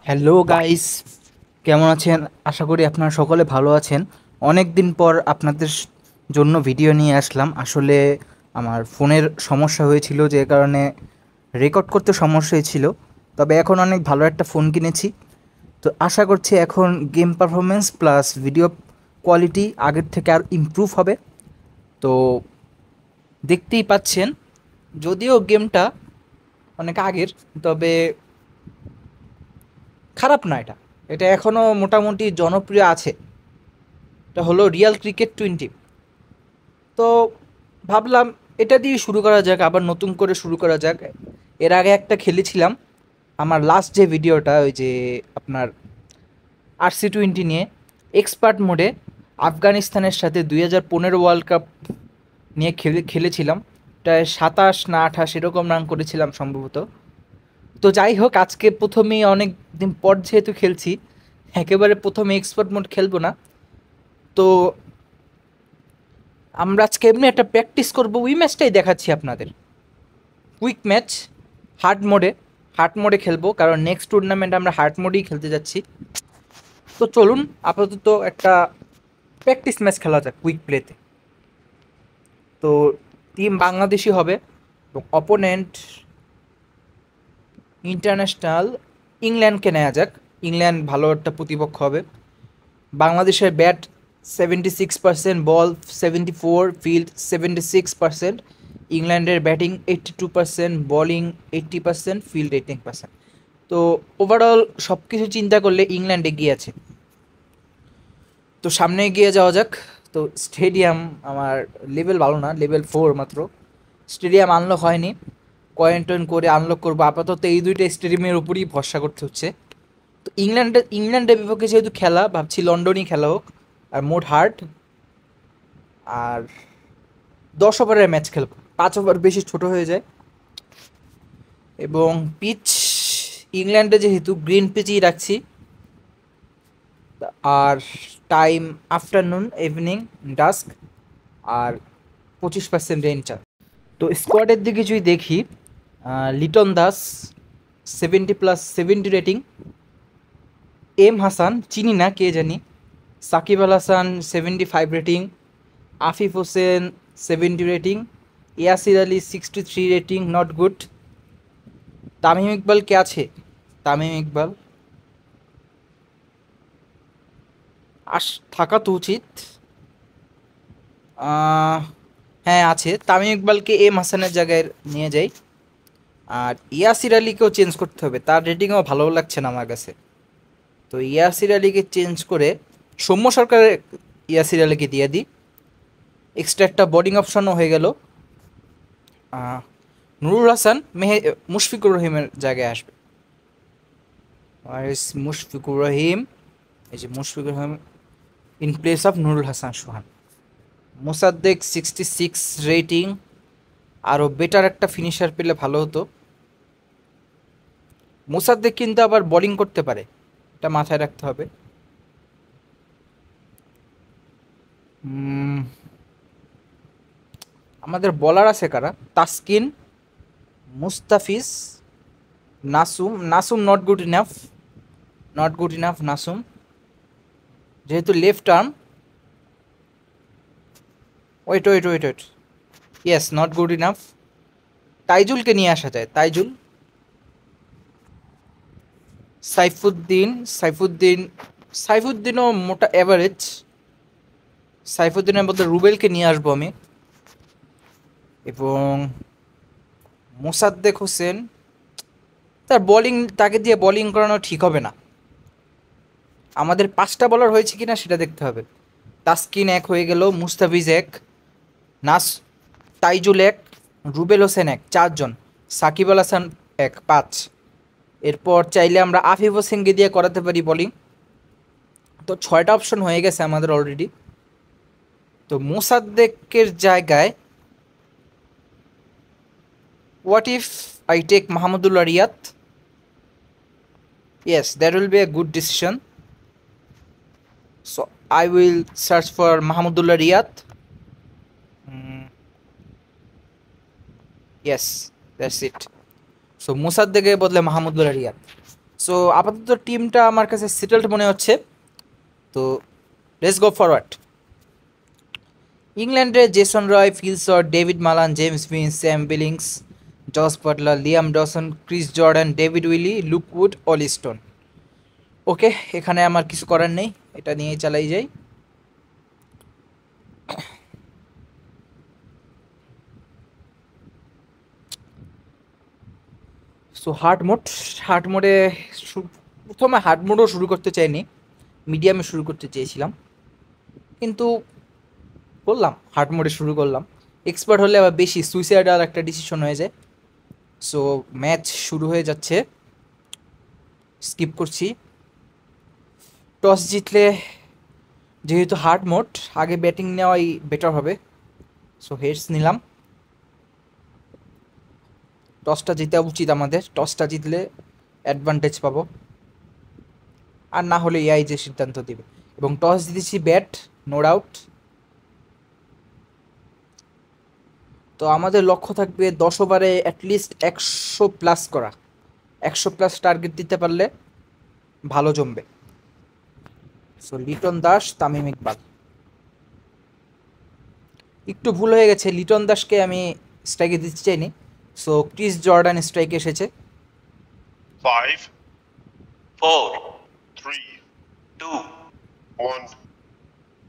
Hello guys, কেমন আছেন? আশা করি আপনারা সকলে ভালো আছেন। অনেক দিন পর আপনাদের জন্য ভিডিও নিয়ে আসলাম। আসলে আমার ফোনের সমস্যা হয়েছিল, যে কারণে রেকর্ড করতে সমস্যা হয়েছিল। তবে এখন অনেক ভালো একটা ফোন কিনেছি, তো আশা করছি এখন game performance plus video quality আগের থেকে আর ইমপ্রুভ হবে। তো দেখতেই পাচ্ছেন, যদিও গেমটা অনেক আগের, তবে খারাপ না। এটা এটা এখনও মোটামুটি জনপ্রিয় আছে। এটা হলো রিয়াল ক্রিকেট 20। তো ভাবলাম এটা দিয়ে শুরু করা যাক, আবার নতুন করে শুরু করা যাক। এর আগে একটা খেলেছিলাম, আমার লাস্ট যে ভিডিওটা, ওই যে আপনার RC20 নিয়ে এক্সপার্ট মোডে আফগানিস্তানের সাথে 2015 ওয়ার্ল্ড কাপ নিয়ে খেলেছিলাম। প্রায় 27 না 28 এরকম রান করেছিলাম সম্ভবত। তো যাই হোক, আজকে প্রথমেই অনেক দিন পর যেহেতু খেলছি, একেবারে প্রথমে এক্সপার্ট মোড খেলবো না। তো আমরা আজকে এমনি একটা প্র্যাকটিস করবো, ওই ম্যাচটাই দেখাচ্ছি আপনাদের। কুইক ম্যাচ, হার্ড মোডে খেলবো, কারণ নেক্সট টুর্নামেন্ট আমরা হার্ড মোডেই খেলতে যাচ্ছি। তো চলুন আপাতত একটা প্র্যাকটিস ম্যাচ খেলা যাক কুইক প্লেতে। তো টিম বাংলাদেশি হবে এবং অপোনেন্ট ইন্টারন্যাশনাল ইংল্যান্ডকে নেওয়া যাক। ইংল্যান্ড ভালো একটা প্রতিপক্ষ হবে। বাংলাদেশের ব্যাট 76%, বল 74, ফিল্ড 76%। ইংল্যান্ডের ব্যাটিং 82%, বোলিং 80%, ফিল্ড 18%। তো ওভারঅল সব কিছু চিন্তা করলে ইংল্যান্ড এগিয়ে আছে। তো সামনে এগিয়ে যাওয়া যাক। তো স্টেডিয়াম আমার লেভেল ভালো না, লেভেল 4 মাত্র। স্টেডিয়াম আনলক হয়নি, কয়েন টয়েন করে আনলক করবো। আপাতত এই দুইটা স্টেডিয়ামের উপরই ভরসা করতে হচ্ছে। তো ইংল্যান্ডের বিপক্ষে যেহেতু খেলা, ভাবছি লন্ডনই খেলা হোক, আর মোট হার্ড। আর 10 ওভারের ম্যাচ খেলবো, 5 ওভার বেশি ছোট হয়ে যায়। এবং পিচ ইংল্যান্ডে যেহেতু গ্রিন পিচই রাখছি। আর টাইম আফটারনুন, ইভিনিং, ডাস্ক। আর 25% রেঞ্জ। তো স্কোয়াডের দিকে যদি দেখি, লিটন দাস 70+70 রেটিং। এম হাসান চিনি না, কে জানি। Shakib Al Hasan 75 rating. Afif Hossain 70 rating. Yasir Ali 63 rating, not good. Tamim Iqbal কে আছে? তামিম ইকবাল থাকা তো উচিত। হ্যাঁ আছে। তামিম ইকবালকে এম হাসানের জায়গায় নিয়ে যাই। আর ইয়াসির আলীকেও চেঞ্জ করতে হবে, তার রেটিংও ভালো লাগছে না আমার কাছে। তো ইয়াসির আলীকে চেঞ্জ করে সৌম্য সরকারের ইয়াসির আলীকে দিয়ে দিই। এক্সট্রা একটা বোলিং অপশনও হয়ে গেল। নুরুল হাসান মুশফিকুর রহিমের জায়গায় আসবে। মুশফিকুর রহিম, এই যে Mushfiqur Rahim in place of Nurul Hasan Sohan. Mosaddek 66 rating. আরও বেটার একটা ফিনিশার পেলে ভালো হতো। মোসাদ্দেক কিন্তু আবার বোলিং করতে পারে, এটা মাথায় রাখতে হবে। আমাদের বলার আছে কারা? Taskin, Mustafiz, Nasum not good enough Nasum, যেহেতু left arm. Wait, yes, not good enough. তাইজুলকে নিয়ে আসা যায়, সাইফুদ্দিনও মোটা অ্যাভারেজ। সাইফুদ্দিনের মধ্যে রুবেলকে নিয়ে আসবো আমি। এবং মোসাদ্দেক হোসেন, তাকে দিয়ে বোলিং করানো ঠিক হবে না। আমাদের 5টা বলার হয়েছে কিনা সেটা দেখতে হবে। তাসকিন 1 হয়ে গেল, মুস্তাফিজ 1, তাইজুল 1, রুবেল হোসেন 1, 4 জন। সাকিব আল হাসান 1, 5। এরপর চাইলে আমরা আফিফ হোসেনকে দিয়ে করাতে পারি বোলিং। তো 6টা অপশন হয়ে গেছে আমাদের অলরেডি। তো মোসাদ্দেকের জায়গায় what if I take Mahmudullah Riyad? Yes, that will be a good decision. So I will search for Mahmudullah Riyad. Yes, that's it. So মুসাদ্দেকের বদলে মাহমুদুল্লাহ রিয়াদ। সো সো আপাতত টিমটা আমার কাছে সেটেলড মনে হচ্ছে, তো লেটস গো ফরওয়ার্ড। ইংল্যান্ডে Jason Roy, Phil Salt, David Malan, James Vince, Sam Billings, Jos Buttler, Liam Dawson, Chris Jordan, David Willey, Luke Wood, Olly Stone. Okay, এখানে আমার কিছু করার নেই, এটা নিয়ে চালাই যাই। সো হার্ড মোডে প্রথমে হার্ড মোডও শুরু করতে চাইনি, মিডিয়ামে শুরু করতে চেয়েছিলাম, কিন্তু করলাম হার্ড মোডে শুরু করলাম। এক্সপার্ট হলে আবার বেশি সুইসাইডাল একটা ডিসিশন হয়ে যায়। সো ম্যাচ শুরু হয়ে যাচ্ছে, স্কিপ করছি। টস জিতলে, যেহেতু হার্ড মোড, আগে ব্যাটিং নেওয়াই বেটার হবে। সো হেডস নিলাম, টসটা জিতা উচিত আমাদের, টসটা জিতলে অ্যাডভান্টেজ পাবো, আর না হলে এআই যে সিদ্ধান্ত দিবে। এবং টস জিতেছি ব্যাট, নো ডাউট। তো আমাদের লক্ষ্য থাকবে 10 ওভারে অ্যাটলিস্ট 100+ করা, 100+ টার্গেট দিতে পারলে ভালো জমবে। সো লিটন দাস, তামিম ইকবাল। একটু ভুল হয়ে গেছে, লিটন দাসকে আমি স্ট্রাইকে দিতে চাইনি। সো ক্রিস জর্ডান স্ট্রাইকে এসেছে। 5 4 3 2 1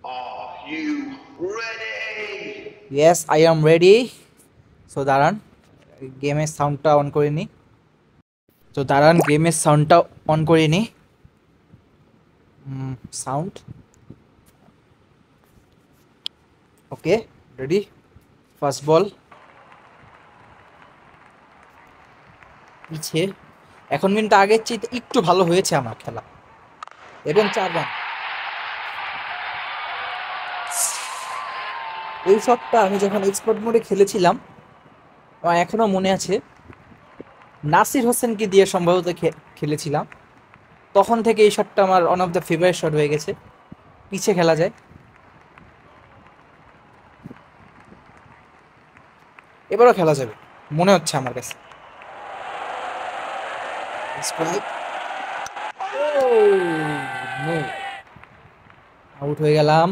Are you ready? Yes, I am ready. So দাঁড়ান, গেমের সাউন্ডটা অন করে নিই। সাউন্ড ওকে, রেডি। ফার্স্ট বল পিছে, এখন কিন্তু আগের চেয়ে একটু ভালো হয়েছে আমার খেলা, এবং 4 রান। এই শটটা আমি যখন এক্সপার্ট মোডে খেলেছিলাম, আমার এখনো মনে আছে, নাসির হোসেনকে দিয়ে সম্ভবত খেলেছিলাম, তখন থেকে এই শটটা আমার one of the favourite shot হয়ে গেছে। পিছে খেলা যায়, এবারও খেলা যাবে মনে হচ্ছে আমার কাছে। আউট হয়ে গেলাম,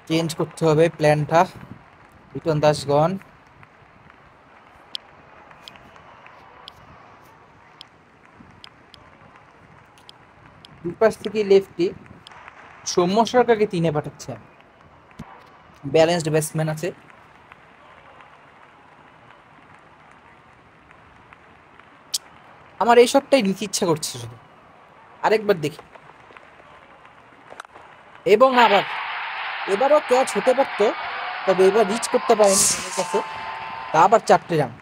চেঞ্জ করতে হবে প্ল্যানটা। লিটন দাস গন, দুপাশ থেকে লেফটি সৌম্য সরকারকে 3-এ পাঠাচ্ছে। ব্যালেন্সড ব্যাটসম্যান আছে। আমার এই শটটাই নিতে ইচ্ছা করছে শুধু, আরেকবার দেখি। এবং এবারও ক্যাচ হতে পারতো, তবে এবার রিচ করতে পারেনি আমার কাছে। তা আবার 4টে রান।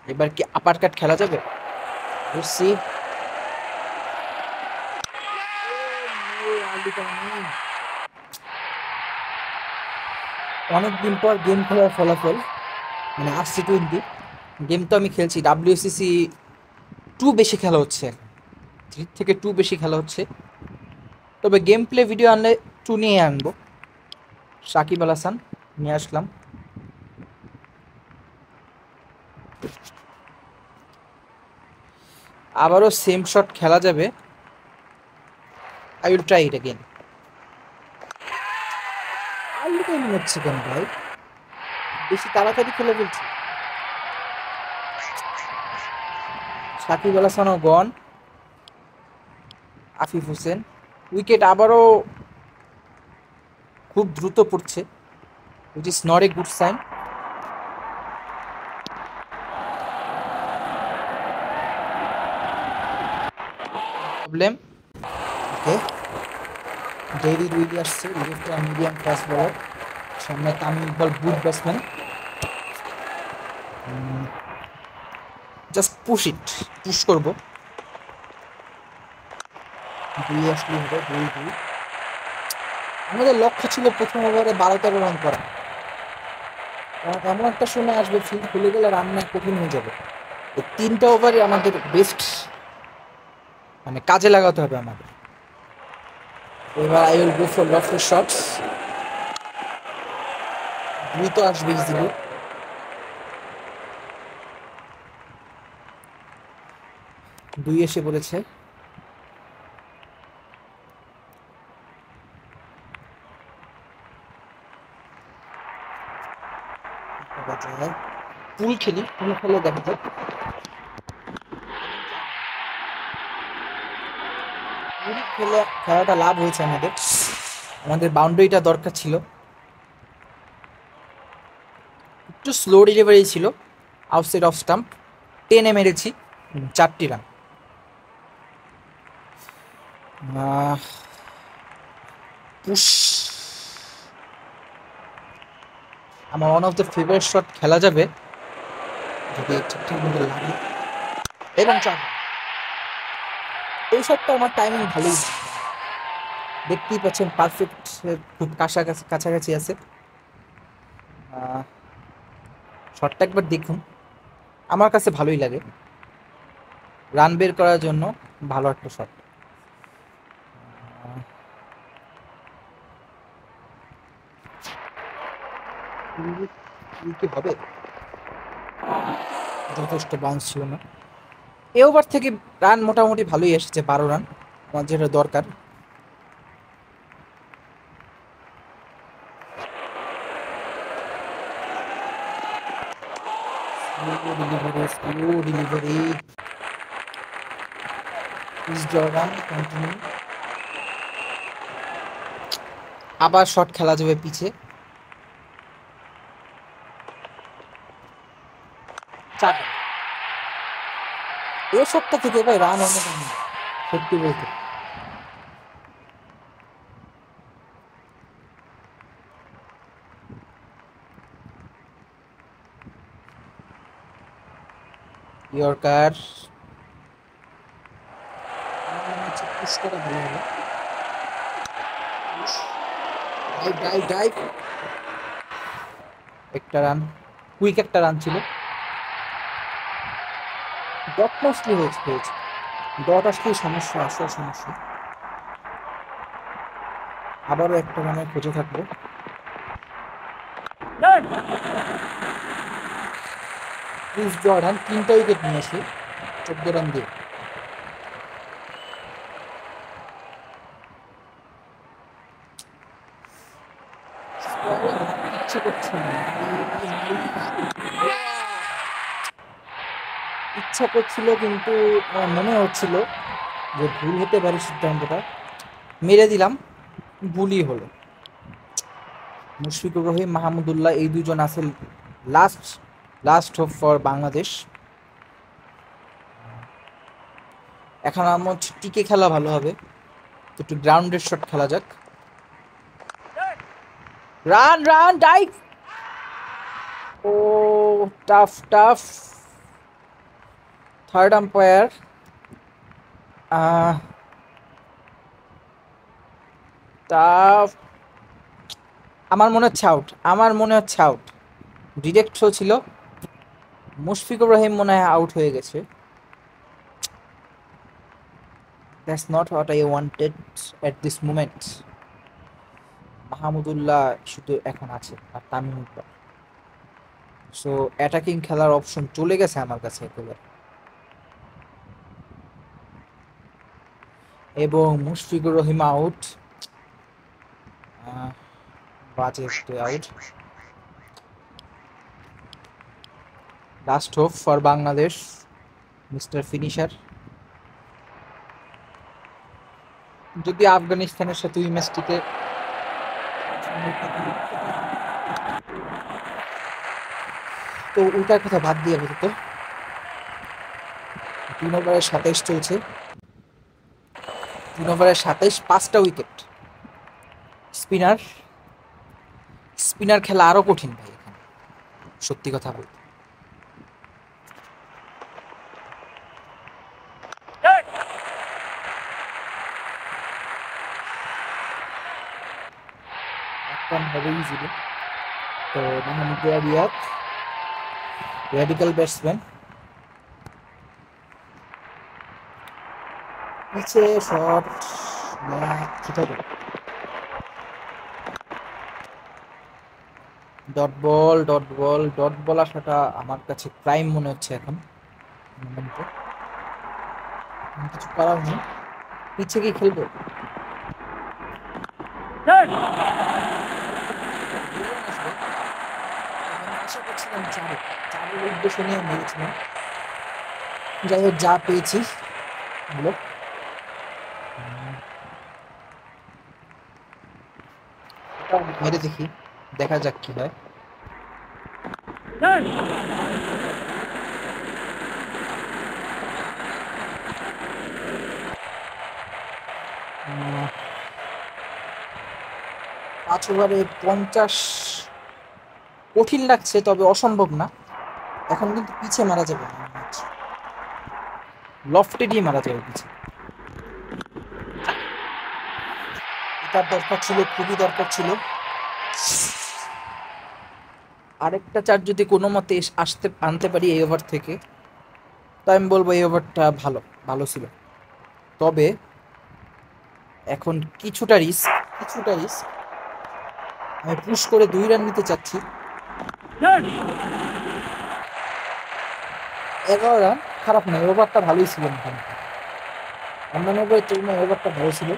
এবার কি আপার কাট খেলা যাবে? বুঝছি। অনেকদিন পর গেম খেলার ফলাফল, মানে RC20 গেম তো আমি খেলছি, WCC 2 বেশি খেলা হচ্ছে, 3 থেকে 2 বেশি খেলা হচ্ছে। তবে গেম প্লে ভিডিও আনলে 2 নিয়ে আনবো। সাকিব আল হাসান নিয়ে আসলাম। আবারও সেম শট খেলা যাবে, I will try it again. আলু কেন হচ্ছে কেন ভাই, বেশি তাড়াতাড়ি খেলে ফেলছি। সাকিব আল হাসানও গন, আফিফ হোসেন। উইকেট আবারও খুব দ্রুত পড়ছে, which is not a good sign. Problem. Okay, David Willey আসছে, লেফট মিডিয়াম ফাস্ট বলার, সামনে Tamim Iqbal good batsman. Just push করবো। 2 আসলে হবে, 2-2। আমাদের লক্ষ্য ছিল প্রথম ওভারে 12-13 রান করা, কারণ এমন একটা সময় আসবে ফিল্ড খুলে গেলে রান না কঠিন হয়ে যাবে। এই 3টা ওভারে আমাদের বেস্ট মানে কাজে লাগাতে হবে আমাদের। এবার I will go for lofted shots. দ্রুত আসবে ইজিলি। দুই এসে পড়েছে। পুল খেলি, পুল খেলে দেখা যাক। পুল খেলে খেলাটা লাভ হয়েছে আমাদের। আমাদের বাউন্ডারিটা দরকার ছিল। একটু স্লো ডেলিভারি ছিল, আউটসাইড অফ স্টাম্প, টেনে মেরেছি, 4টি রান। পুশ আমার one of the favourite shot খেলা যাবে যদি ঠিকঠাক মতো লাগে। এবং 4 রান। এই শটটা আমার টাইমিং ভালোই, দেখতেই পাচ্ছেন পারফেক্ট, খুব কাছাকাছি আছে। শটটা একবার দেখুন, আমার কাছে ভালোই লাগে। রান বের করার জন্য ভালো একটা শট। কি হবে, যথেষ্ট বাউন্স ছিল না। এ ওভার থেকে রান মোটামুটি ভালোই এসেছে, 12 রান, আমার যেটা দরকার। Slow delivery. Jordan continue. আবার শট খেলা যাবে পিছে। 4 রান। এই শটটা থেকে ভাই রান অনেক, সত্যি বলতে। ইয়র্কার পুশ করা ভালো হবে। একটা রান, কুইক একটা রান ছিল। ডট আসলে হয়েছে, ডট আসলেই সমস্যা, আসার সমস্যা। আবারও একটা রানের খোঁজে থাকবো। ক্রিস জর্ডান 3টা উইকেট নিয়ে আসে 14 রান দিয়ে। ইচ্ছে করছে না, ইচ্ছা করছিল কিন্তু আমার মনে হচ্ছিল যে ভুল হতে পারে সিদ্ধান্তটা, মেরে দিলাম, ভুলই হলো। মুশফিকুর রহিম, মাহমুদুল্লাহ এই দুজন আছে লাস্ট হোপ ফর বাংলাদেশ। এখন আমার টিকে খেলা ভালো হবে, একটু গ্রাউন্ডের শট খেলা যাক। Run run dive. Oh tough. Third umpire tough. আমার মনে হচ্ছে আউট। ডিরেক্ট থ্রো ছিল, মুশফিকুর রহিম মনে হয় আউট হয়ে গেছে। That's not what I wanted at this moment. Mahmudullah শুধু এখন আছে, আর তামিম ইকবাল। সো অ্যাটাকিং খেলার অপশন চলে গেছে আমার কাছে একেবারে। এবং মুশফিকুর রহিম আউট, বাজে out. Last hope for Bangladesh, mister finisher. যদি আফগানিস্তানের সাথে ওই ম্যাচটিতে তো ওইটার কথা বাদ দিয়ে বলতো, 3 ওভারে 27 চলছে, 3 ওভারে 27, 5টা উইকেট। স্পিনার খেলা আরো কঠিন ভাই এখানে, সত্যি কথা বলতে। হবেই ছিল। তো মাহমুদ রিয়াদ, রেডিক্যাল ব্যাটসম্যান, পিছে শট ঠিক হবে। Dot ball, dot ball, dot ball আসাটা আমার কাছে প্রাইম মনে হচ্ছে এখন মোমেন্টে। কিছু করার নেই, পিছে গিয়ে খেলবো। আশা করছিলাম চারের উদ্দেশ্য নিয়ে মেরেছিলাম। যাই হোক, যা পেয়েছি বলো। মেরে দেখি, দেখা যাক কি হয়। উম, 5 ওভারে 50 কঠিন লাগছে, তবে অসম্ভব না। এখন কিন্তু পিছে মারা যাবে না, লফটে দিয়ে মারা যাবে পিছে। এটার দরকার ছিল, খুবই দরকার ছিল। আরেকটা চার যদি কোনো মতে আনতে পারি এই ওভার থেকে, তো আমি বলবো এই ওভারটা ভালো ভালো ছিল। তবে এখন কিছুটা রিস্ক আমি পুশ করে 2 রান নিতে চাচ্ছি। 11 রান খারাপ নয়, ওভারটা ভালোই ছিল মোটামুটি। অন্যান্য ওভারের তুলনায় ওভারটা ভালো ছিল।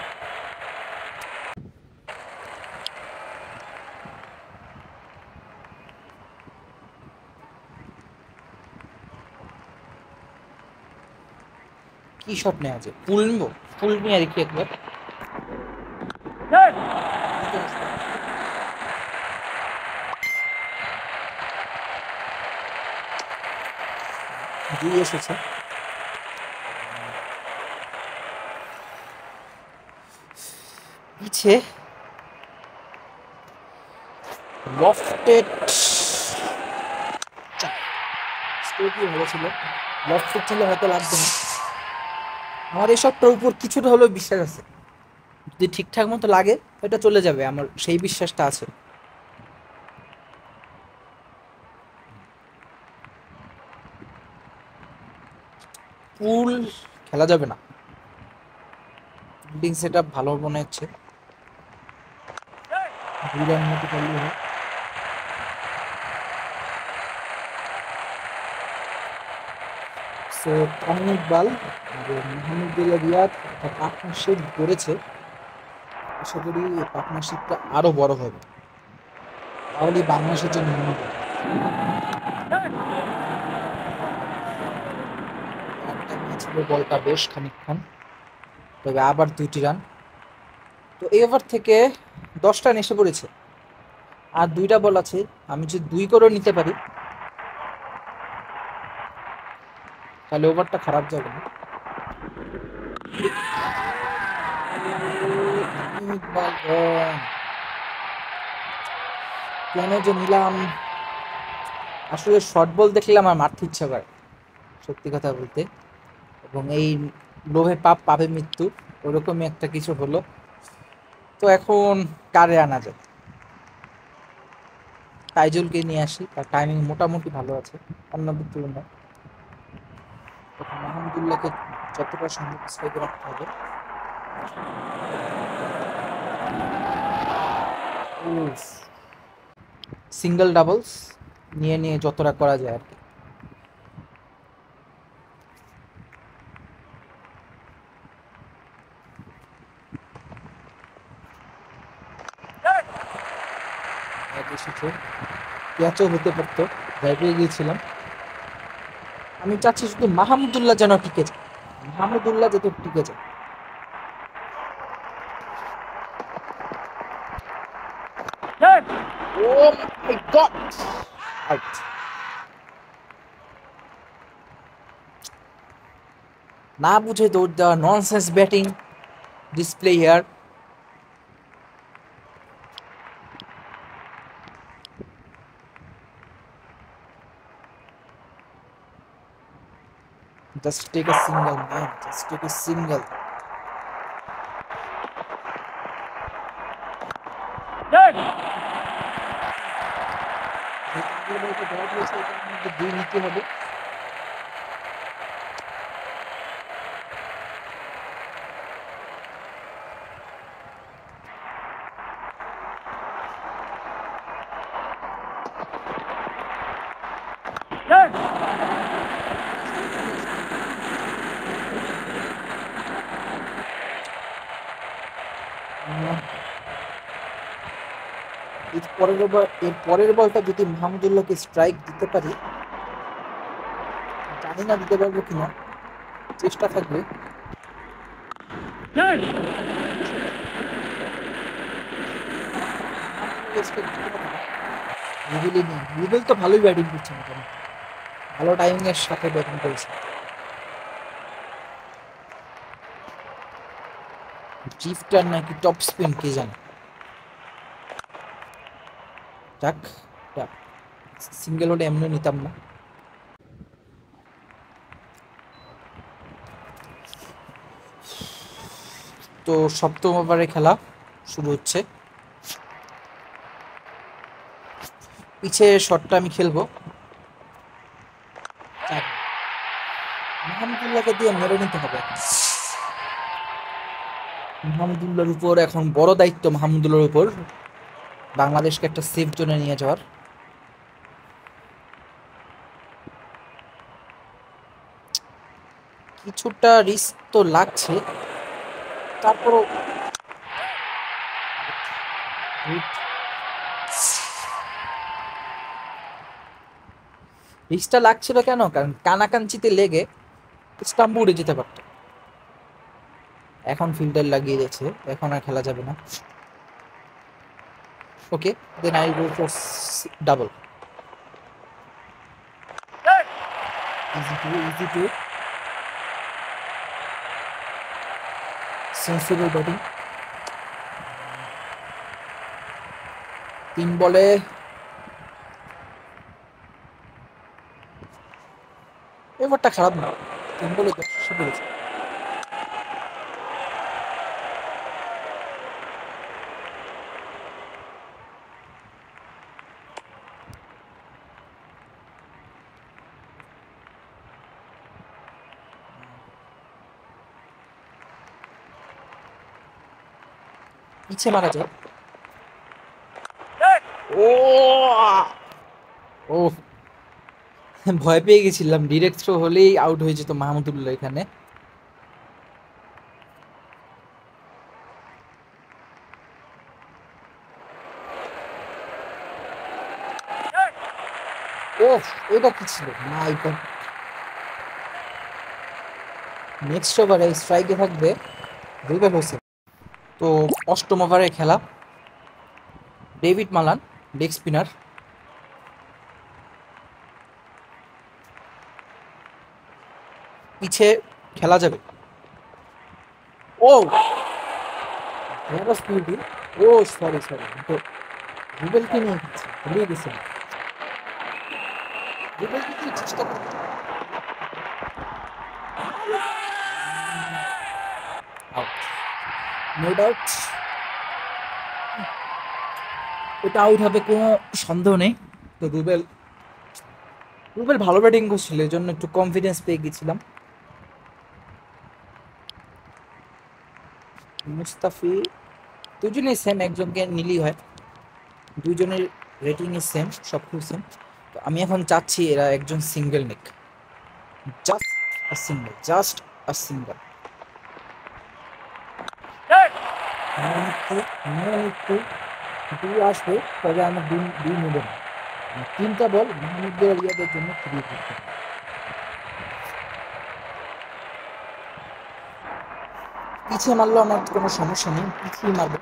কি শট নেওয়া যায়? ফুল নিয়ে দেখি একবার। দুই এসেছে। পিছে লফটেড স্ট্রোকই ভালো ছিল। লফটেড ছিল হয়তো লাগবে না। আমার এই শটটার উপর কিছুটা হলেও বিশ্বাস আছে, যদি ঠিকঠাক মতো লাগে এটা চলে যাবে, আমার সেই বিশ্বাসটা আছে। পুল খেলা যাবে না, ফিল্ডিং সেট আপ ভালো মনে হচ্ছে। 2 রান নিতে পারলে হয়। সো তামিম ইকবাল মাহমুদুল্লাহ রিয়াদ একটা পার্টনারশিপ গড়েছে। আশা করি এই পার্টনারশিপটা আরো বড় হবে, তাহলে বাংলাদেশের জন্য মনে হবে। একটা ছিল বলটা বেশ খানিকক্ষণ, তবে আবার 2টি রান। তো এই ওভার থেকে 10 রান এসে পড়েছে, আর 2টা বল আছে। আমি যদি 2 করেও নিতে পারি তাহলে ওভারটা খারাপ যাবে না। কেন যে নিলাম, আসলে শর্ট বল দেখলে আমার মারতে ইচ্ছা করে, সত্যি কথা বলতে। এবং এই লোভে পাপে মৃত্যু, ওরকমই একটা কিছু হলো। তো এখন কারে আনা যায়? তাইজুলকে নিয়ে আসি, তার টাইমিং মোটামুটি ভালো আছে অন্যদের তুলনায়। তখন মাহমুদুল্লাহকে যতটা সম্ভব স্ট্রাইকে রাখতে হবে। সিঙ্গেল ডাবলস নিয়ে নিয়ে যতটা করা যায় আর কি। ক্যাচও হতে পারতো, ভয় পেয়ে গিয়েছিলাম। আমি চাচ্ছি শুধু মাহমুদুল্লাহ যেন টিকে যায়, মাহমুদুল্লাহ যত টিকে যায়। ও মাই গড, আউট। না বুঝে দৌড় দেওয়া, nonsense batting display here. Just take a single, man. Just take a single. দুই নিতে হবে। এর পরের বলটা যদি মাহমুদুল্লাহকে স্ট্রাইক দিতে পারি, জানি না দিতে পারবো কিনা, চেষ্টা থাকবে। রুবেল তো ভালোই ব্যাটিং করছে, মোটামুটি ভালো টাইমিং এর সাথে ব্যাটিং করেছে। ড্রিফটার নাকি টপ স্পিন কে জানে। যাক, সিঙ্গেল ওটা এমনি নিতাম না। তো সপ্তম ওভারে খেলা শুরু হচ্ছে। পিছে শটটা আমি খেলবো, মাহমুদুল্লাহকে দিয়ে মেরে নিতে হবে। মাহমুদুল্লাহর উপর এখন বড় দায়িত্ব, মাহমুদুল্লাহর উপর বাংলাদেশকে একটা সেফ জোনে নিয়ে যাওয়ার। কিছুটা রিস্ক তো লাগছে, তারপরও রিস্কটা লাগছিল কেন, কারণ কানাকাঞ্চিতে লেগে স্টাম্প উড়ে যেতে পারত। এখন ফিল্ডার লাগিয়ে দিয়েছে, এখন আর খেলা যাবে না। Okay, then I go for double. Easy two sensible batting. 3 বলে এবারটা খারাপ না, 3 বলে 10 করেছে। পিছে মারা যায়। ও ও ভয় পেয়ে গেছিলাম, ডিরেক্ট থ্রো হলেই আউট হয়ে যেত মাহমুদুল্লাহ এখানে। ও এটা কি ছিল না, এটা নেক্সট ওভারে স্ট্রাইকে থাকবে রুবেল হোসেন। তো অষ্টম ওভারে খেলা, ডেভিড মালান লেগ স্পিনার। পিছে খেলা যাবে। ও ও সরি সরি, তো রুবেলকে নিয়ে গেছি, ভুলিয়ে গেছি। রুবেলকে কি চেষ্টা করবো, নো ডাউট এটা আউট হবে, কোনো সন্দেহ নেই। তো রুবেল ভালো ব্যাটিং করছিল, এই জন্য একটু কনফিডেন্স পেয়ে গেছিলাম। মুস্তাফি দুজনেই সেম, একজনকে নিলেই হয়, দুজনের রেটিং ইজ সেম, সব কিছু সেম। তো আমি এখন চাচ্ছি এরা একজন সিঙ্গেল নিক, just a single, just a single. দুই আসবে, তবে আমার দুই নেবে না। 3টা বল মাহমুদুল্লাহ রিয়াদের জন্য খুবই গুরুত্বপূর্ণ। পিছিয়ে মারলেও আমার কোনো সমস্যা নেই, পিছিয়ে মারবো।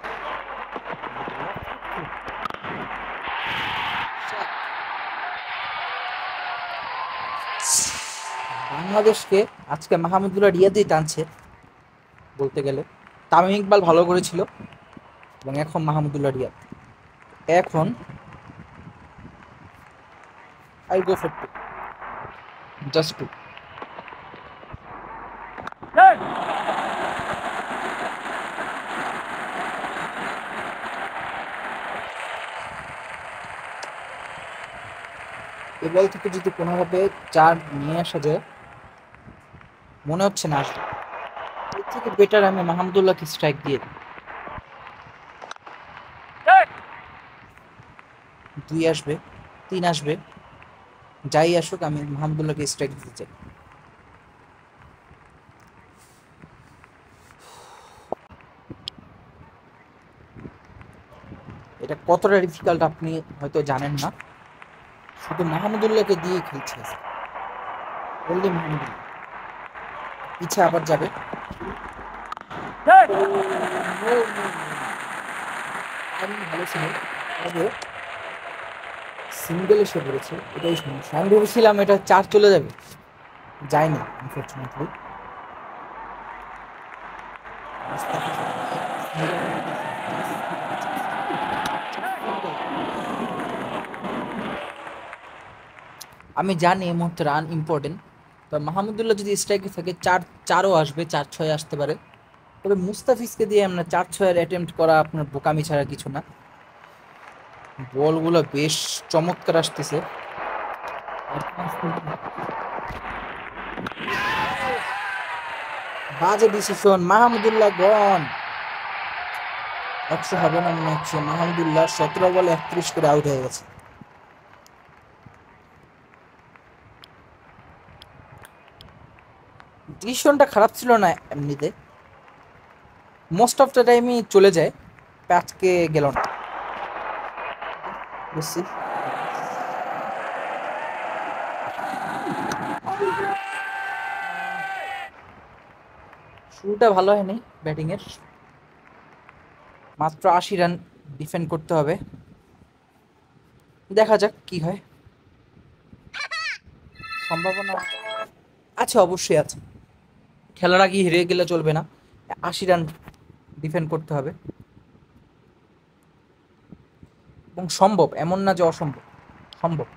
বাংলাদেশকে আজকে মাহমুদুল্লাহ রিয়াদই টানছে বলতে গেলে। তামিম ইকবাল ভালো করেছিল এবং এখন মাহমুদুল্লাহ রিয়াদ। এখন আই গো ফর 2, জাস্ট 2। এ বল থেকে যদি কোনোভাবে 4 নিয়ে আসা যায়, মনে হচ্ছে না আসবে। এর থেকে বেটার আমি মাহমুদুল্লাহকে স্ট্রাইক দিয়ে দিই। 2 আসবে, 3 আসবে, যাই আসুক আমি মাহমুদুল্লাহকে স্ট্রাইক দিতে চাই। এটা কতটা ডিফিকাল্ট আপনি হয়তো জানেন না, শুধু মাহমুদুল্লাহকে দিয়ে খেলছে বললে মাহমুদুল্লাহ পিছে আবার যাবে। ভালো ছিল, তবে সিঙ্গেল এসে পড়েছে, এটাই সমস্যা। আমি ভেবেছিলাম এটা 4 চলে যাবে, যায়নি আনফরচুনেটলি। আমি জানি এই মুহূর্তে রান ইম্পর্টেন্ট, তো মাহমুদুল্লাহ যদি স্ট্রাইকে থাকে 4-4ও আসবে, 4-6 আসতে পারে। তবে মুস্তাফিজকে দিয়ে আমরা 4-6-এর অ্যাটেম্প্ট করা আপনার বোকামি ছাড়া কিছু না। বলগুলো বেশ চমৎকার আসতেছে। বাজে ডিসিশন, মাহমুদুল্লাহ গন। 100 হবে না মনে হচ্ছে। মাহমুদুল্লাহ 17 বলে 31 করে আউট হয়ে গেছে। ডিসিশনটা খারাপ ছিল না এমনিতে, মোস্ট অফ দ্য টাইমই চলে যায়, প্যাচকে গেল না। বুঝছি, শুরুটা ভালো হয়নি ব্যাটিং এর। মাত্র 80 রান ডিফেন্ড করতে হবে, দেখা যাক কি হয়। সম্ভাবনা আছে, অবশ্যই আছে। খেলার আগে হেরে গেলে চলবে না, 80 রান ডিফেন্ড করতে হবে। এবং সম্ভব, এমন না যে অসম্ভব, সম্ভব।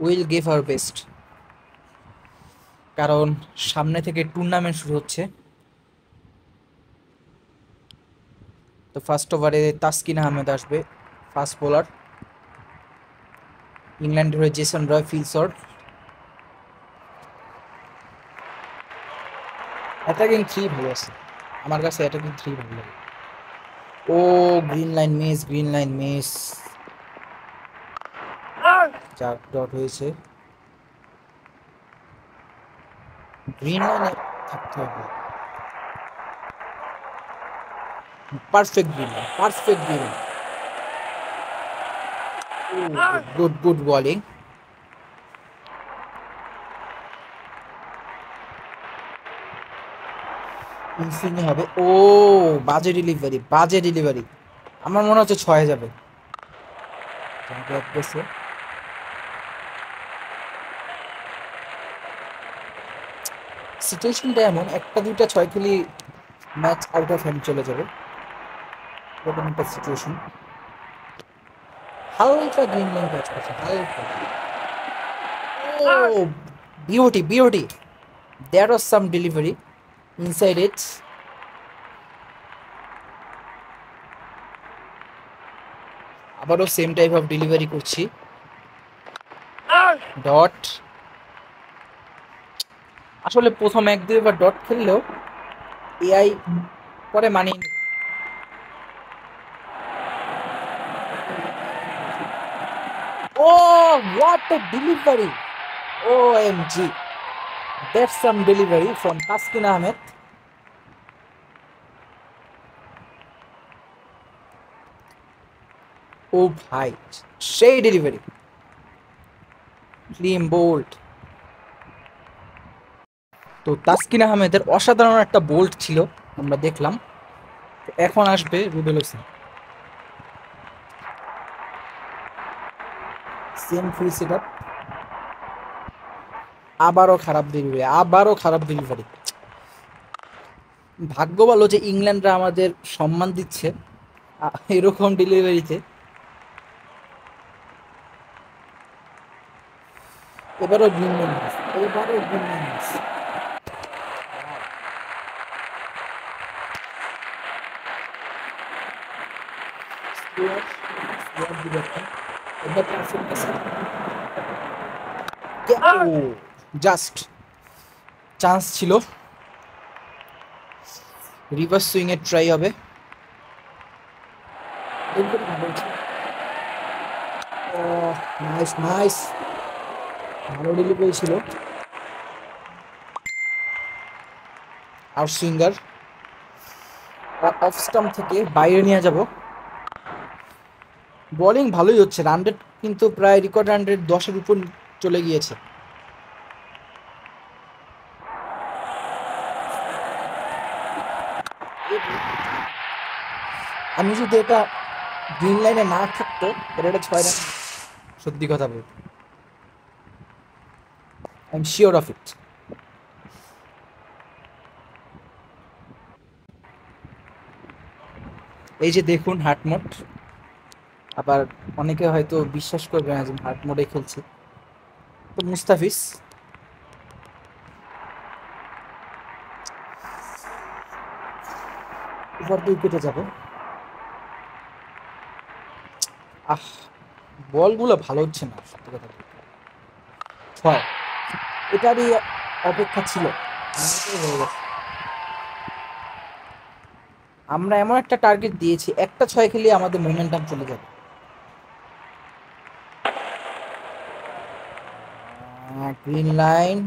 উইল গিভ আওয়ার বেস্ট, কারণ সামনে থেকে টুর্নামেন্ট শুরু হচ্ছে। তো ফার্স্ট ওভারে তাসকিন আহমেদ আসবে, ফাস্ট বোলার। ইংল্যান্ডের হয়ে Jason Roy Phil Salt. Attacking 3 ভালো আছে আমার কাছে, অ্যাটাকিং 3 ভালো লাগে। Oh green line miss, green line miss. 4 dot হয়েছে। গ্রিন লাইনে থাকতে হবে। Perfect green line, perfect green line. Good good bowling. ইনফিনি হবে। ও বাজে ডেলিভারি, বাজে ডেলিভারি। আমার মনে হচ্ছে 6 যাবে। সিচুয়েশনটা এমন, 1-2টা 6 খেলি ম্যাচ আউট অফ হ্যান্ড চলে যাবে, এরকম একটা সিচুয়েশন। হালকা গ্রিন লাইন টাচ করছে, হালকা। Oh beauty, beauty. There was some delivery inside it. আবারও সেম টাইপ অফ ডেলিভারি করছি। ডট। আসলে প্রথম 1-2 বার ডট খেললেও এআই পরে মানিয়ে নেবে। ও what a delivery! OMG! That's some delivery from Taskin Ahmed. ও ভাই, সেই ডেলিভারি, ক্লিন বোল্ড। তো তাসকিন আহমেদের অসাধারণ একটা বোল্ট ছিল, আমরা দেখলাম। এখন আসবে Rubel Hossain. Same free setup, আবারও খারাপ ডেলিভারি, আবারও খারাপ ডেলিভারি। ভাগ্য ভালো যে ইংল্যান্ডরা আমাদের সম্মান দিচ্ছে এরকম ডেলিভারিতে। এবারও গ্রিন লাইন মিস, এবারও green line miss. Just chance ছিল, রিভার্স সুইং এর ট্রাই হবে। ও নাইস নাইস, ভালো ডেলিভারি ছিল। আর সুইঙ্গার অফ স্টাম্প থেকে বাইরে নিয়ে যাব। বোলিং ভালোই হচ্ছে, রান রেট কিন্তু প্রায় রেকর্ড রান রেট 10-এর উপর চলে গিয়েছে। আমি যদি এটা গ্রিন লাইনে না থাকতো, এটা 6 রান, সত্যি কথা বলতে I am sure of it. এই যে দেখুন হার্ট মোড, আবার অনেকে হয়তো বিশ্বাস করবে না যে হার্ট মোডে খেলছে। তো মুস্তাফিজ উপর উইকেটে যাবে। আহ, বলগুলো ভালো হচ্ছে না সত্যি কথা বলতে। 6, এটারই অপেক্ষা ছিল। আমরা এমন একটা টার্গেট দিয়েছি, একটা 6 খেলে আমাদের মোমেন্টাম চলে যাবে। গ্রিন লাইন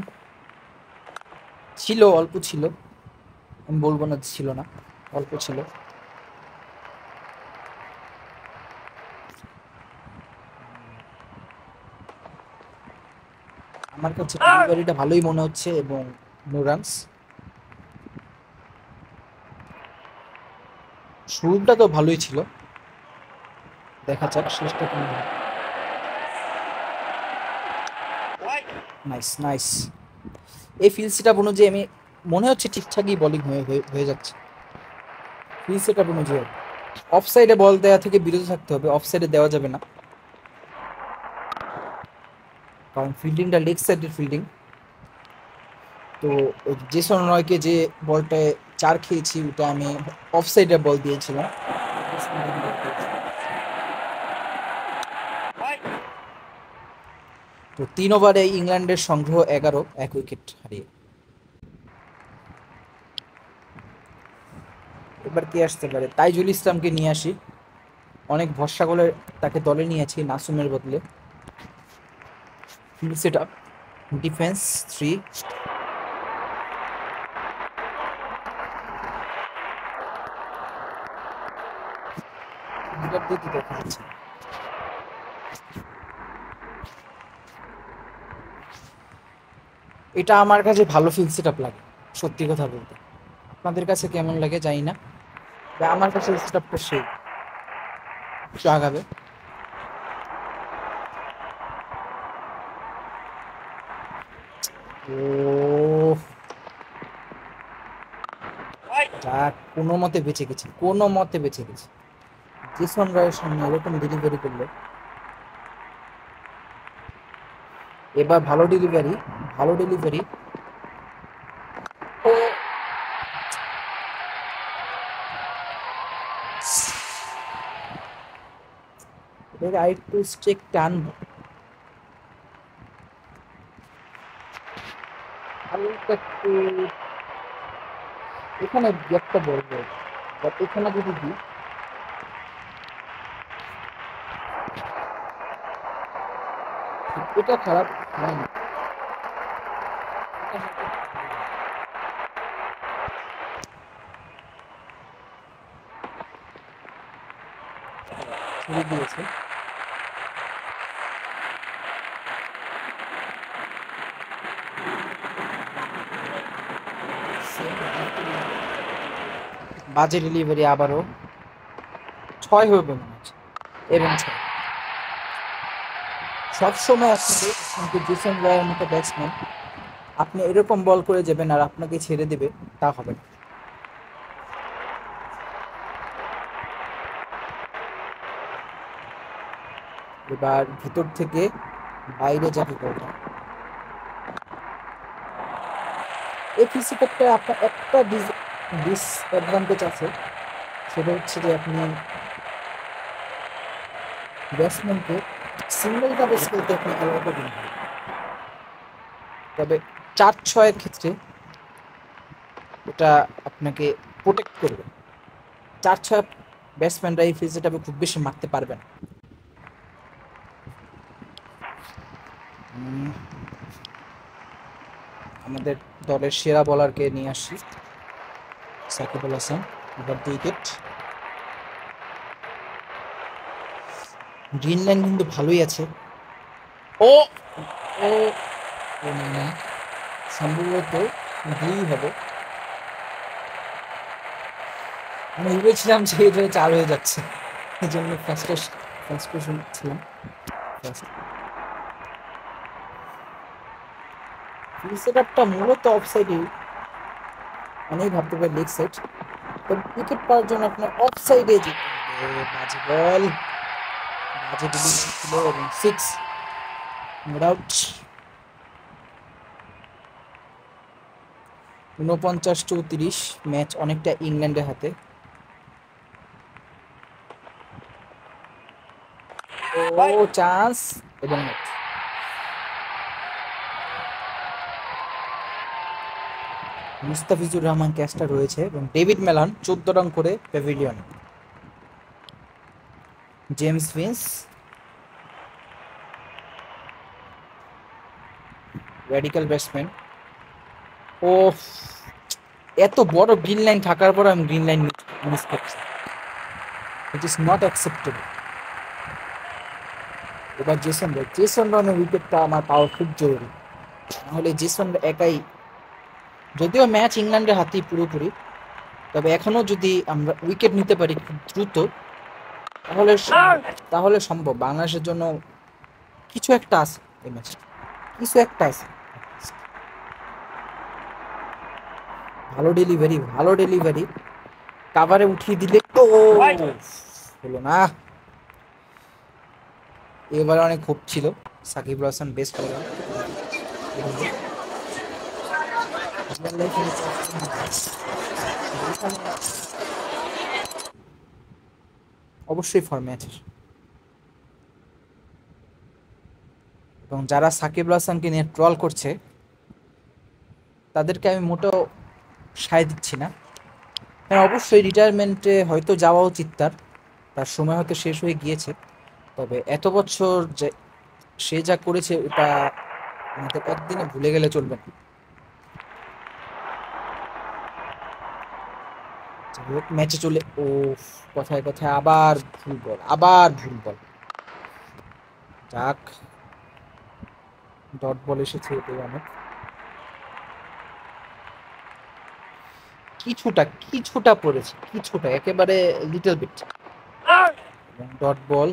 ছিল, অল্প ছিল, আমি বলবো না ছিল না, অল্প ছিল। আমার কাছে ডেলিভারিটা ভালোই মনে হচ্ছে এবং নো রানস। শুরুটা তো ভালোই ছিল, দেখা যাক শেষটা কেমন হয়। নাইস নাইস, এই ফিল সেটআপ অনুযায়ী আমি মনে হচ্ছে ঠিকঠাকই বোলিং হয়ে যাচ্ছে। ফিল সেটআপ অনুযায়ী অফ সাইডে বল দেওয়া থেকে বিরত থাকতে হবে, অফ সাইডে দেওয়া যাবে না, কারণ ফিল্ডিংটা লেগ সাইডের ফিল্ডিং। তো জেসন রয়কে যে বলটায় 4 খেয়েছি ওটা আমি অফ সাইডে বল দিয়েছিলাম। তো 3 ওভারে ইংল্যান্ডের সংগ্রহ 11, 1 উইকেট হারিয়ে। এবার কে আসতে পারে? তাইজুল ইসলামকে নিয়ে আসি, অনেক ভরসা করে তাকে দলে নিয়েছি নাসুমের বদলে। ফিল্ড সেট আপ, ডিফেন্স 3, দেখা যাচ্ছে। এটা আমার কাছে ভালো ফিল্ড সেট আপ লাগে সত্যি কথা বলতে। আপনাদের কাছে কেমন লাগে জানি না, আমার কাছে সেট আপটা সেই আগাবে। ও যা, কোনো মতে বেঁচে গেছে, কোনো মতে বেঁচে গেছে। জেসন রয়ের সামনে এরকম ডেলিভারি করলো। এবার ভালো ডেলিভারি, ভালো ডেলিভারি। ও এর আরেকটু স্ট্রেক টানবো, হালকা একটু এখানে গ্যাপটা বলবো, বাট এখানে যদি দিই এটা খারাপ হয় না। ছেড়ে দিয়েছে। বাজে ডেলিভারি, আবারও 6 হবে মনে হচ্ছে, এবং 6। সবসময় আপনাদের কিন্তু জেসন রয়ের মতো ব্যাটসম্যান আপনি এরকম বল করে যাবেন আর আপনাকে ছেড়ে দেবে, তা হবে না। এবার ভিতর থেকে বাইরে যাবে বলটা। এই ফিজিক্যালটা আপনার একটা ডিসঅ্যাডভান্টেজ আছে, সেটা হচ্ছে যে আপনি ব্যাটসম্যানকে সিঙ্গেল ভাবে খেলতে আপনি অ্যালাউ করবেন না। তবে 4-6-এর ক্ষেত্রে এটা আপনাকে প্রোটেক্ট করবে। 4-6 ব্যাটসম্যানরা এই ফিজিক্যালটা খুব বেশি মারতে পারবে না। আমাদের দলের সেরা বোলারকে নিয়ে আসছি, সাকিব আল হাসান। এবার 2 উইকেট। গ্রিন লাইন কিন্তু ভালোই আছে। ও ও না, সম্ভবত 2 হবে। আমি ভেবেছিলাম যে এটা 4 হয়ে যাচ্ছে, এই জন্য ফার্স্টেশন ছিলাম। ফিল্ড সেটআপটা মূলত অফসাইডে, অনেক ভাবতে পারে লেগ সাইড, তবে উইকেট পাওয়ার জন্য আপনার অফসাইডে যেতে হবে। বাজে বল, বাজে ডিলিভারি ছিল এবং 6 নোট আউট। 49-34, ম্যাচ অনেকটা ইংল্যান্ডের হাতে। ও চান্স এবং not। মুস্তাফিজুর রহমান ক্যাচটা রয়েছে এবং ডেভিড মেলান 14 রান করে pavilion. James Vince, radical batsman. Oh এত বড় গ্রিন লাইন থাকার পর আমি গ্রিন লাইন মিস করছি, ইট ইজ নট অ্যাকসেপ্টেবল। এবার জেসন রনের উইকেটটা আমার পাওয়া খুব জরুরি, নাহলে জেসন একাই, যদিও ম্যাচ ইংল্যান্ডের হাতেই পুরোপুরি, তবে এখনো যদি আমরা উইকেট নিতে পারি খুব দ্রুত, তাহলে সম্ভব। বাংলাদেশের জন্য কিছু একটা আছে, এই ম্যাচে কিছু একটা আছে। ভালো ডেলিভারি, কাভারে উঠিয়ে দিলে তো হলো না। এবারে অনেক ক্ষোভ ছিল, সাকিব আল হাসান বেস্ট বলার। অবশ্যই ফর্মে আছে, এবং যারা সাকিব আল হাসানকে নিয়ে ট্রল করছে তাদেরকে আমি মোটেও সায় দিচ্ছি না। হ্যাঁ, অবশ্যই রিটায়ারমেন্টে হয়তো যাওয়া উচিত, তার সময় হয়তো শেষ হয়ে গিয়েছে, তবে এত বছর যে সে যা করেছে ওটা আমাদের একদিনে ভুলে গেলে চলবে না। ম্যাচে চলে, ও কথায় কথায় আবার ভুল বল। যাক, ডট বল এসেছে, এটাই অনেক। কিছুটা পড়েছে, একেবারে লিটল বিট। Dot ball.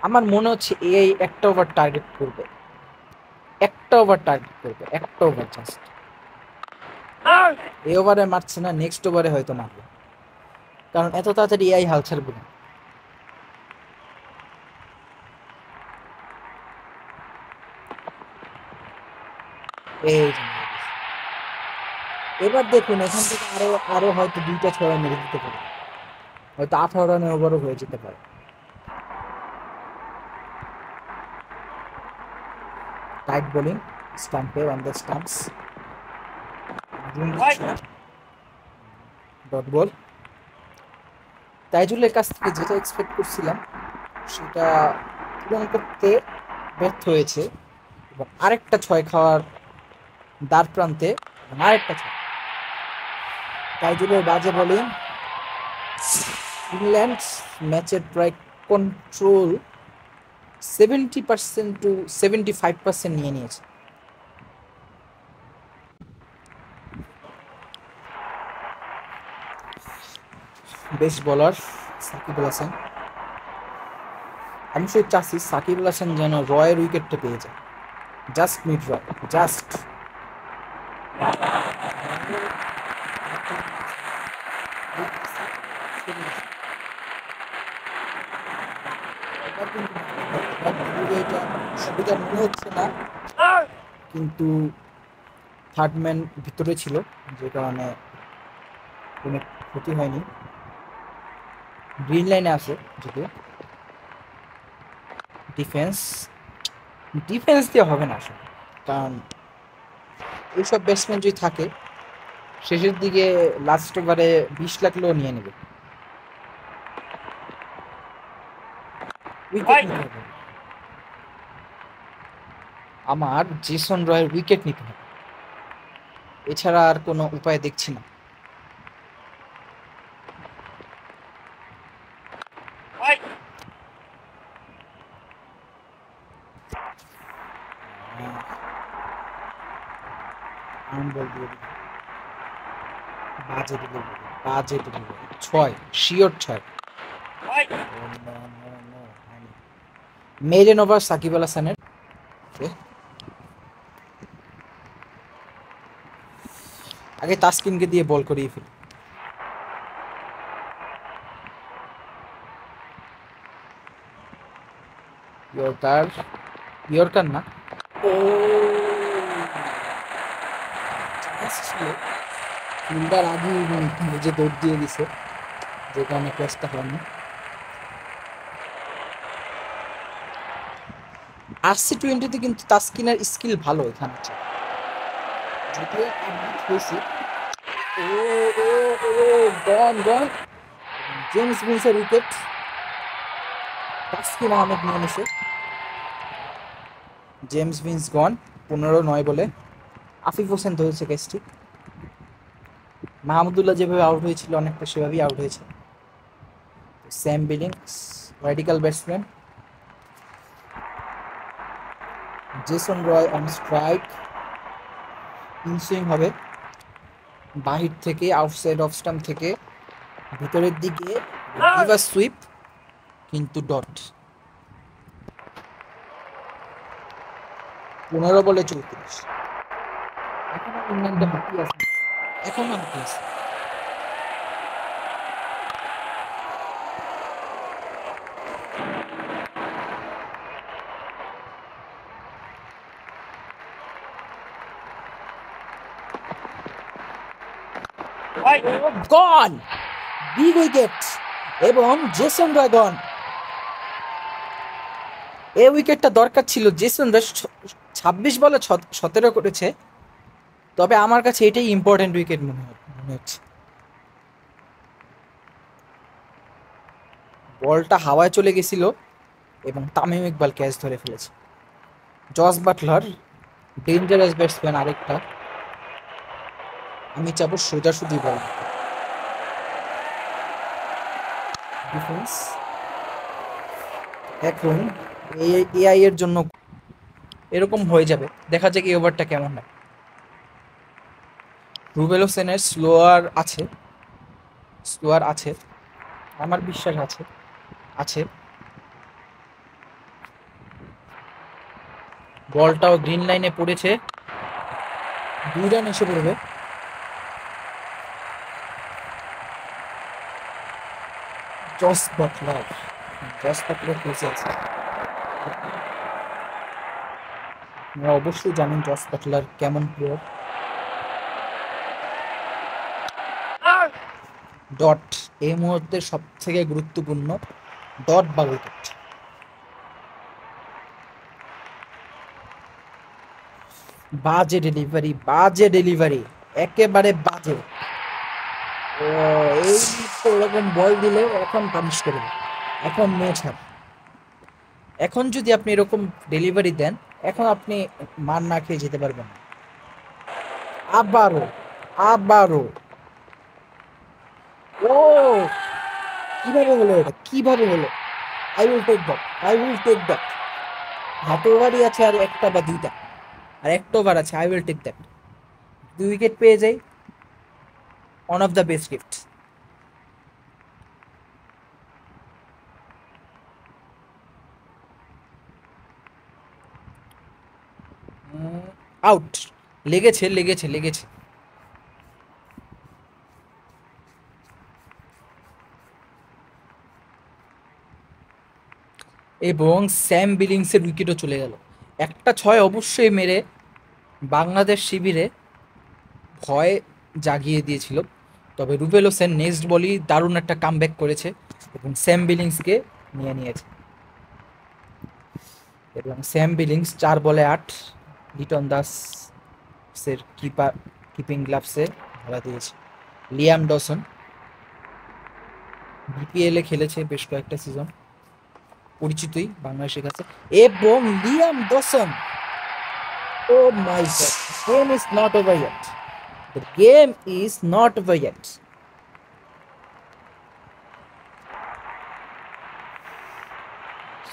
আমার মনে হচ্ছে এই একটা ওভার টার্গেট করবে, একটা ওভার জাস্ট। এই ওভারে মারছে না, নেক্সট ওভারে হয়তো মারবে, কারণ এত তাড়াতাড়ি এআই হাল ছাড়বে না। এবার দেখুন, এখান থেকে আরো হয়তো 2টা 6 মেরে দিতে পারে, হয়তো 18 রানের ওভারও হয়ে যেতে পারে। টাইট বোলিং, স্টাম্পে on the stumps, dot ball. তাইজুলের কাছ থেকে যেটা এক্সপেক্ট করছিলাম সেটা পূরণ করতে ব্যর্থ হয়েছে, এবং আরেকটা 6 খাওয়ার দ্বার প্রান্তে, আরেকটা 6। তাইজুলের বাজে বোলিং। ইংল্যান্ড ম্যাচের প্রায় কন্ট্রোল 70% to 75% নিয়ে নিয়েছে। Best bowler Shakib Al Hasan. আমি শুধু চাচ্ছি সাকিব আল হাসান যেন রয়ের উইকেটটা পেয়ে যায়, জাস্ট মিড রয়, জাস্ট। সুবিধা মনে হচ্ছে না, কিন্তু থার্ড ম্যান ভিতরে ছিল, যে কারণে কোনো ক্ষতি হয়নি। গ্রিন লাইনে আছে যদিও। ডিফেন্স দিয়ে হবে না আসলে, কারণ এইসব ব্যাটসম্যান যদি থাকে শেষের দিকে লাস্ট ওভারে 20 লাগলেও নিয়ে নেবে। উইকেট নিতে হবে, আমার জেসন রয়ের উইকেট নিতে হবে, এছাড়া আর কোনো উপায় দেখছি না। বাজে ডেলিভারি, বাজে delivery, 6 sure 6। Maiden over Shakib Al হাসানের। আগে তাসকিনকে দিয়ে বল করিয়ে ফেলি। ইয়র্কার, ইয়র্কার না, ও ফিল্ডার আগে নিজে দৌড় দিয়ে দিছে, যে কারণে ক্যাচটা হয়নি। RC20 কিন্তু তাসকিনের স্কিল ভালো এখানে, যদিও আপডেট হয়েছে। ও ও ও গন গন, জেমস ভিন্সের উইকেট, তাসকিন আহমেদ নিয়ে নিছে। জেমস ভিন্স গন, 15-9 বলে। আফিফ হোসেন ধরেছে ক্যাচটি। মাহমুদুল্লাহ যেভাবে আউট হয়েছিল অনেকটা সেভাবেই আউট হয়েছে। Sam Billings radical batsman, Jason Roy on strike, inswing হবে বাহির থেকে, আউটসাইড অফ স্টাম্প থেকে ভিতরের দিকে, রিভার্স সুইপ কিন্তু ডট। 15 বলে 34। এখনো ইংল্যান্ডে হাঁটি আছে, এখনো হাঁটি আছে। গন, বিগ উইকেট, এবং জেসন রয় গন। এই উইকেটটা দরকার ছিল। জেসন রয় 26 বলে 17 করেছে, তবে আমার কাছে এটাই ইম্পর্টেন্ট উইকেট মনে হচ্ছে। বলটা হাওয়ায় চলে গেছিল এবং তামিম ইকবাল ক্যাচ ধরে ফেলেছে। জস বাটলার ডেঞ্জারাস ব্যাটসম্যান আরেকটা, আমি চাবো সোজাসুজি বল। ডিফেন্স এখন এআই এর জন্য এরকম হয়ে যাবে, দেখা যাক এই ওভারটা কেমন হয়। রুবেল হোসেনের স্লোয়ার আছে, স্লোয়ার আছে, আমার বিশ্বাস আছে, আছে। বলটাও গ্রিন লাইনে পড়েছে, 2 রান এসে পড়বে। জস বাটলার, জস বাটলার খেলছে আছে, আপনারা অবশ্যই জানেন জস বাটলার কেমন প্লেয়ার। ডট এই মুহূর্তে সব থেকে গুরুত্বপূর্ণ, ডট বা উইকেট। বাজে ডেলিভারি, বাজে ডেলিভারি, একেবারে বাজে। ও এই তো এরকম বল দিলে এখন পানিশ করবে, এখন নো ছাড়। এখন যদি আপনি এরকম ডেলিভারি দেন, এখন আপনি মার না খেয়ে যেতে পারবেন। আবারও, আবারও, ও কিভাবে হলো এটা, কিভাবে হলো? I will take that, I will take that. হাতে ওভারই আছে আর একটা বা দুইটা, আর একটা ওভার আছে, I will take that. 2 wicket পেয়ে যাই, one of the best gift. Out, লেগেছে লেগেছে লেগেছে। এবং স্যাম বিলিংসের উইকেটও চলে গেল। একটা 6 অবশ্যই মেরে বাংলাদেশ শিবিরে ভয় জাগিয়ে দিয়েছিল, তবে রুবেল হোসেন নেক্সট বলই দারুণ একটা কামব্যাক করেছে এবং স্যাম বিলিংসকে নিয়ে নিয়েছে। এবং স্যাম বিলিংস 4 বলে 8, লিটন দাসের কিপিং গ্লাভসে ধরা দিয়েছে। লিয়াম ডসন বিপিএল এ খেলেছে বেশ কয়েকটা সিজন, পরিচিতই বাংলাদেশের কাছে। এবং Liam Dawson, oh my god, game is not over yet, the game is not over yet.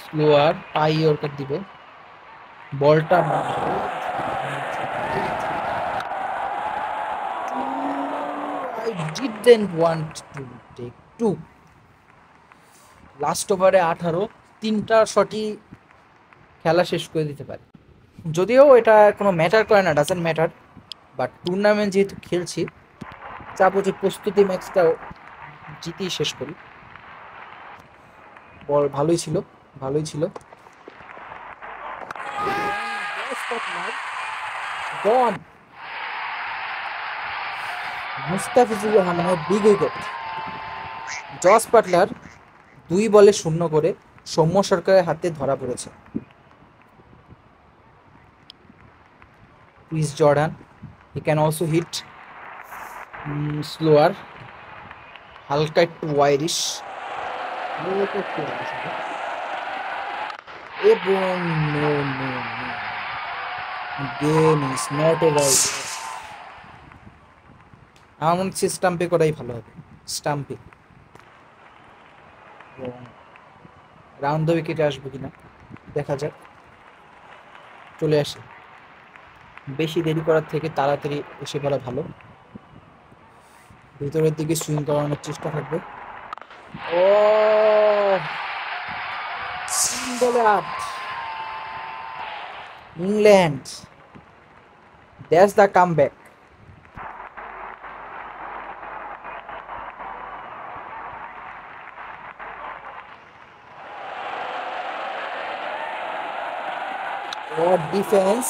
Slower পাই ওরকার দিবে বলটা, I didn't want to take two. Last ওভারে 18, 3টা শটই খেলা শেষ করে দিতে পারে। যদিও এটা কোনো ম্যাটার করে না, ডাজেন্ট ম্যাটার, বাট টুর্নামেন্ট যেহেতু খেলছি চাপো যে প্রস্তুতি ম্যাচটা জিতেই শেষ করি। বল ভালোই ছিল, ভালোই ছিল। গন মুস্তাফিজুর রহমানের বিগ উইকেট। জস বাটলার 2 বলে 0 করে সৌম্য সরকারের হাতে ধরা পড়েছে। Chris Jordan, he can also hit slower, হালকা একটু ওয়াইরিশ, এবং no no no, game is not over. আমার মনে হচ্ছে স্টাম্পে করাই ভালো হবে, স্টাম্পে। এবং রাউন্ড দ্য উইকেটে আসবে কিনা দেখা যাক। চলে আসে, বেশি দেরি করার থেকে তাড়াতাড়ি এসে পড়া ভালো। ভিতরের দিকে সুইং করানোর চেষ্টা থাকবে। ও 3 বলে 8, ইংল্যান্ড, দ্যাটস দ্য কামব্যাক। ও ডিফেন্স,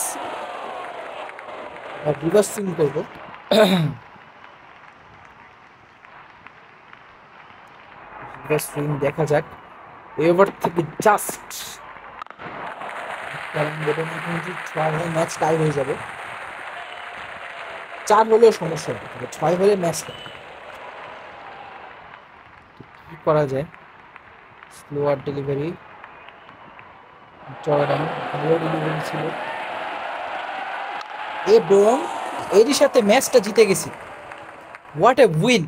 রিভার্স সুইং করবো। রিভার্স সুইং দেখা যাক। এবার থেকে জাস্ট ম্যাচ টাই হয়ে যাবে। 4 হলেও সমস্যা নেই, 6 হলে ম্যাচ কি করা যায়। স্লোয়ার ডেলিভারি, জর্ডান ভালো ডেলিভারি ছিল, এবং এরই সাথে ম্যাচটা জিতে গেছি। What a win!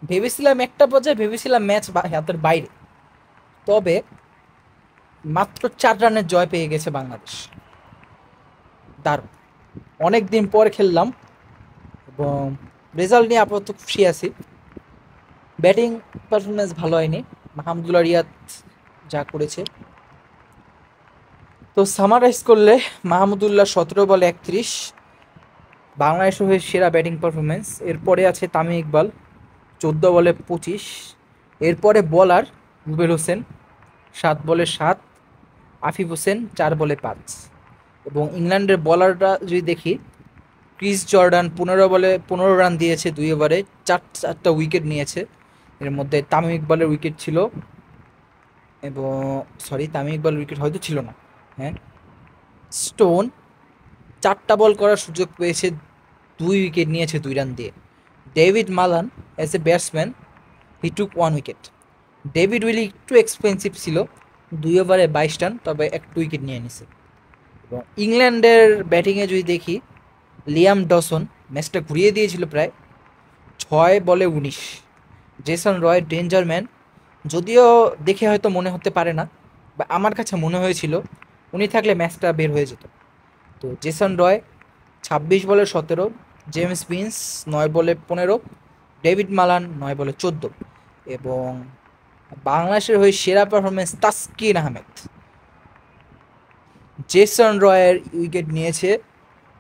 ভেবেছিলাম একটা পর্যায়ে ভেবেছিলাম ম্যাচ হাতের বাইরে, তবে মাত্র 4 রানের জয় পেয়ে গেছে বাংলাদেশ। দারুণ, অনেকদিন পর খেললাম এবং রেজাল্ট নিয়ে আপাতত খুশি আছি। ব্যাটিং পারফরমেন্স ভালো হয়নি, মাহমুদুল্লাহ রিয়াদ যা করেছে। তো সামারাইজ করলে মাহমুদুল্লাহ 17 বলে 31, বাংলাদেশের হয়ে সেরা ব্যাটিং পারফরমেন্স। এরপরে আছে তামিম ইকবাল 14 বলে 25, এরপরে বলার রুবেল হোসেন 7 বলে 7, আফিফ হোসেন 4 বলে 5। এবং ইংল্যান্ডের বলাররা যদি দেখি, ক্রিস জর্ডান 15 বলে 15 রান দিয়েছে 2 ওভারে, 4টা উইকেট নিয়েছে। এর মধ্যে তামিম ইকবালের উইকেট ছিল, এবং সরি তামিম ইকবালের উইকেট হয়তো ছিল না, হ্যাঁ। স্টোন 4টা বল করার সুযোগ পেয়েছে, 2 উইকেট নিয়েছে 2 রান দিয়ে। David Malan as a batsman he took 1 wicket. David Willey একটু এক্সপেন্সিভ ছিল, 2 ওভারে 22 রান, তবে 1 উইকেট নিয়ে নিছে। এবং ইংল্যান্ডের ব্যাটিংয়ে যদি দেখি, লিয়াম ডসন ম্যাচটা ঘুরিয়ে দিয়েছিল প্রায়, 6 বলে 19। জেসন রয় ডেঞ্জার ম্যান, যদিও দেখে হয়তো মনে হতে পারে না, বা আমার কাছে মনে হয়েছিল উনি থাকলে ম্যাচটা বের হয়ে যেত। তো জেসন রয় 26 বলে 17, জেমস বিন্স 9 বলে 15, ডেভিড মালান 9 বলে 14। এবং বাংলাদেশের হয়ে সেরা পারফরমেন্স তাসকিন আহমেদ, জেসন রয়ের উইকেট নিয়েছে,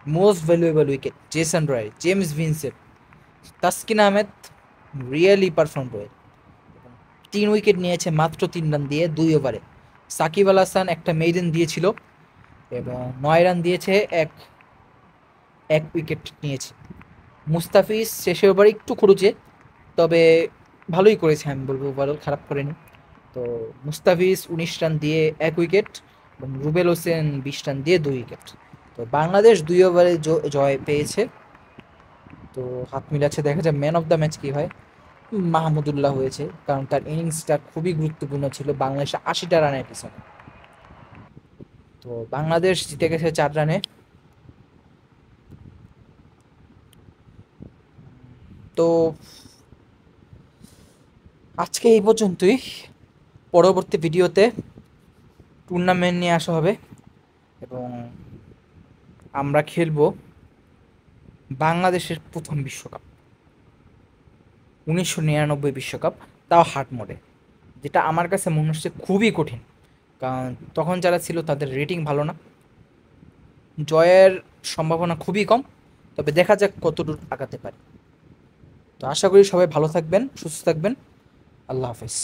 মোস্ট ভ্যালুয়েবল উইকেট জেসন রয়ের, জেমস ভিন্সের। তাসকিন আহমেদ রিয়েলি পারফর্ম করে, 3 উইকেট নিয়েছে মাত্র 3 রান দিয়ে 2 ওভারে। সাকিব আল হাসান একটা মেইডেন দিয়েছিল এবং 9 রান দিয়েছে, এক উইকেট নিয়েছে। মুস্তাফিজ শেষের ওভারে একটু খরুচে, তবে ভালোই করেছে, আমি বলবো ওভারঅল খারাপ করেনি। তো মুস্তাফিজ 19 রান দিয়ে 1 উইকেট, এবং রুবেল হোসেন 20 রান দিয়ে 2 উইকেট। তো বাংলাদেশ 2 ওভারে জয় পেয়েছে। তো হাত মিলাচ্ছে, দেখা যায় ম্যান অফ দ্য ম্যাচ কী হয়। মাহমুদুল্লাহ হয়েছে, কারণ তার ইনিংসটা খুবই গুরুত্বপূর্ণ ছিল বাংলাদেশে ৮০টা রানের পিছনে। তো বাংলাদেশ জিতে গেছে 4 রানে। তো আজকে এই পর্যন্তই। পরবর্তী ভিডিওতে টুর্নামেন্ট নিয়ে আসা হবে এবং আমরা খেলবো বাংলাদেশের প্রথম বিশ্বকাপ, 1999 বিশ্বকাপ, তাও হার্ড মোডে, যেটা আমার কাছে মনে হচ্ছে খুবই কঠিন, কারণ তখন যারা ছিল তাদের রেটিং ভালো না। জয়ের সম্ভাবনা খুবই কম, তবে দেখা যাক কতদূর আগাতে পারে। তো আশা করি সবাই ভালো থাকবেন, সুস্থ থাকবেন। আল্লাহ হাফেজ।